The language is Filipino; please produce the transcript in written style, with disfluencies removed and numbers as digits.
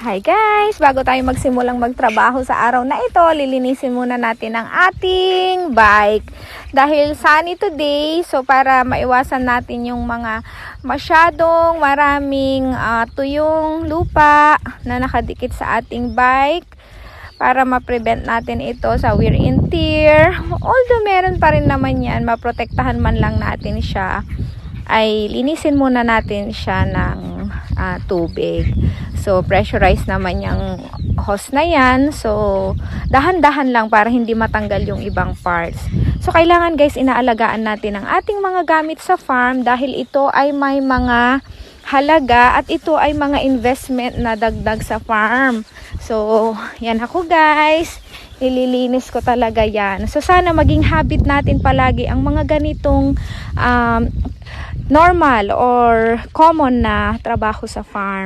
Hi guys! Bago tayo magsimulang magtrabaho sa araw na ito, lilinisin muna natin ang ating bike. Dahil sunny today, so para maiwasan natin yung mga masyadong maraming tuyong lupa na nakadikit sa ating bike, para ma-prevent natin ito sa wear and tear. Although meron pa rin naman yan, maprotektahan man lang natin siya, ay linisin muna natin siya ng tubig. So pressurized naman yung hose na yan, so dahan-dahan lang para hindi matanggal yung ibang parts. So kailangan guys, inaalagaan natin ang ating mga gamit sa farm dahil ito ay may mga halaga at ito ay mga investment na dagdag sa farm. So yan ako guys, nililinis ko talaga yan. So sana maging habit natin palagi ang mga ganitong normal or common na trabaho sa farm.